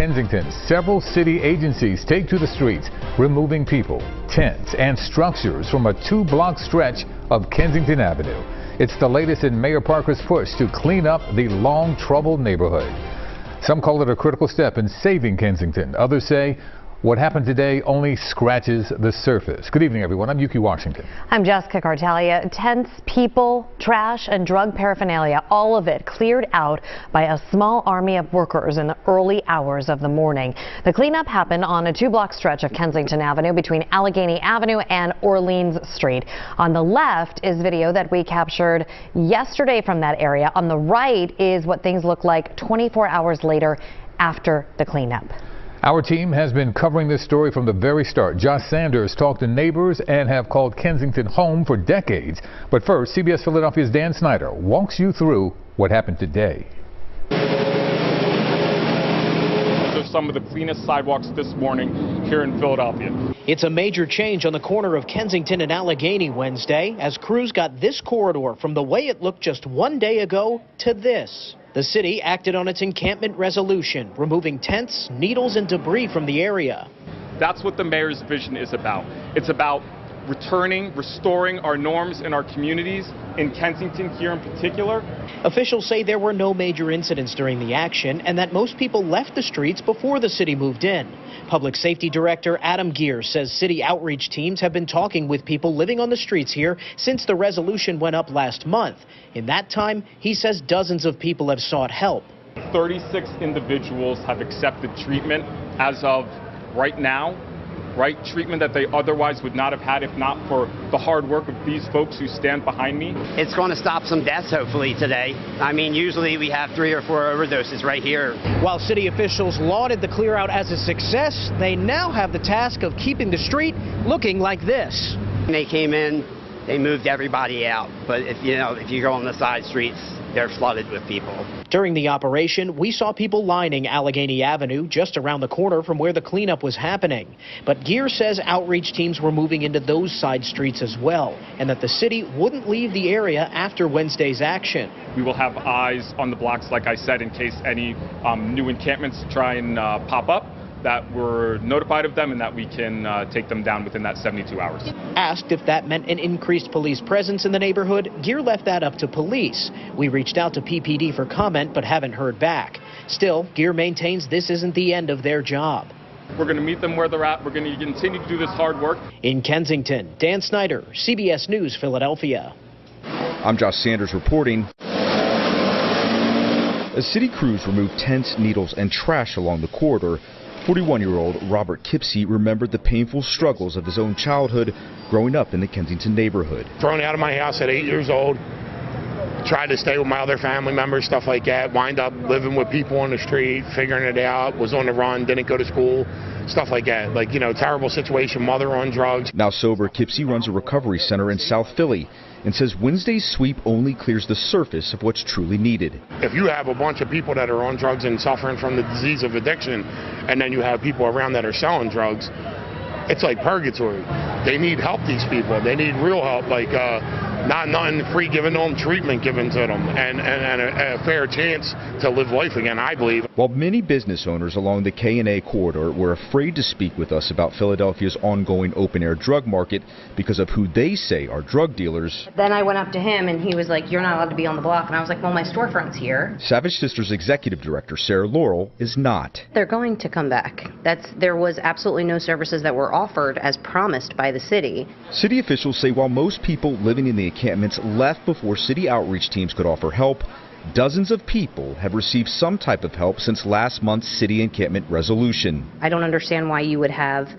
Kensington, several city agencies take to the streets, removing people, tents, and structures from a 2-block stretch of Kensington Avenue. It's the latest in Mayor Parker's push to clean up the long troubled neighborhood. Some call it a critical step in saving Kensington. Others say what happened today only scratches the surface. Good evening, everyone. I'm Yuki Washington. I'm Jessica Cartalia. Tents, people, trash, and drug paraphernalia, all of it cleared out by a small army of workers in the early hours of the morning. The cleanup happened on a 2-block stretch of Kensington Avenue between Allegheny Avenue and Orleans Street. On the left is video that we captured yesterday from that area. On the right is what things look like 24 hours later after the cleanup. Our team has been covering this story from the very start. Josh Sanders talked to neighbors and have called Kensington home for decades. But first, CBS Philadelphia's Dan Snyder walks you through what happened today. Those are some of the cleanest sidewalks this morning here in Philadelphia. It's a major change on the corner of Kensington and Allegheny Wednesday as crews got this corridor from the way it looked just one day ago to this. The city acted on its encampment resolution, removing tents, needles, and debris from the area. That's what the mayor's vision is about. It's about restoring our norms in our communities, in Kensington here in particular. Officials say there were no major incidents during the action and that most people left the streets before the city moved in. Public Safety Director Adam Geer says city outreach teams have been talking with people living on the streets here since the resolution went up last month. In that time, he says dozens of people have sought help. 36 individuals have accepted treatment as of right now. Treatment that they otherwise would not have had if not for the hard work of these folks who stand behind me. It's going to stop some deaths hopefully today. I mean, usually we have 3 or 4 overdoses right here. While city officials lauded the clear out as a success, they now have the task of keeping the street looking like this. When they came in, they moved everybody out. But if you go on the side streets, they're flooded with people. During the operation, we saw people lining Allegheny Avenue just around the corner from where the cleanup was happening. But Geer says outreach teams were moving into those side streets as well, and that the city wouldn't leave the area after Wednesday's action. We will have eyes on the blocks, like I said, in case any new encampments try and pop up, that we're notified of them and that we can take them down within that 72 hours. Asked if that meant an increased police presence in the neighborhood, Geer left that up to police. We reached out to PPD for comment but haven't heard back. Still, Geer maintains this isn't the end of their job. We're going to meet them where they're at. We're going to continue to do this hard work. In Kensington, Dan Snyder, CBS News, Philadelphia. I'm Josh Sanders reporting. As city crews removed tents, needles, and trash along the corridor, 41-year-old Robert Kipsey remembered the painful struggles of his own childhood growing up in the Kensington neighborhood. Thrown out of my house at 8 years old, tried to stay with my other family members, stuff like that, wind up living with people on the street, figuring it out, was on the run, didn't go to school, stuff like that. Like, terrible situation, mother on drugs. Now sober, Kipsey runs a recovery center in South Philly and says Wednesday's sweep only clears the surface of what's truly needed. If you have a bunch of people that are on drugs and suffering from the disease of addiction, and then you have people around that are selling drugs, it's like purgatory. They need help, these people. They need real help, like nothing free given to them, treatment given to them, and a fair chance to live life again, I believe. While many business owners along the K&A corridor were afraid to speak with us about Philadelphia's ongoing open-air drug market because of who they say are drug dealers. Then I went up to him and he was like, "You're not allowed to be on the block." And I was like, "Well, my storefront's here." Savage Sisters executive director Sarah Laurel is not. They're going to come back. There was absolutely no services that were offered as promised by the city. City officials say while most people living in the encampments left before city outreach teams could offer help, dozens of people have received some type of help since last month's city encampment resolution. I don't understand why you would have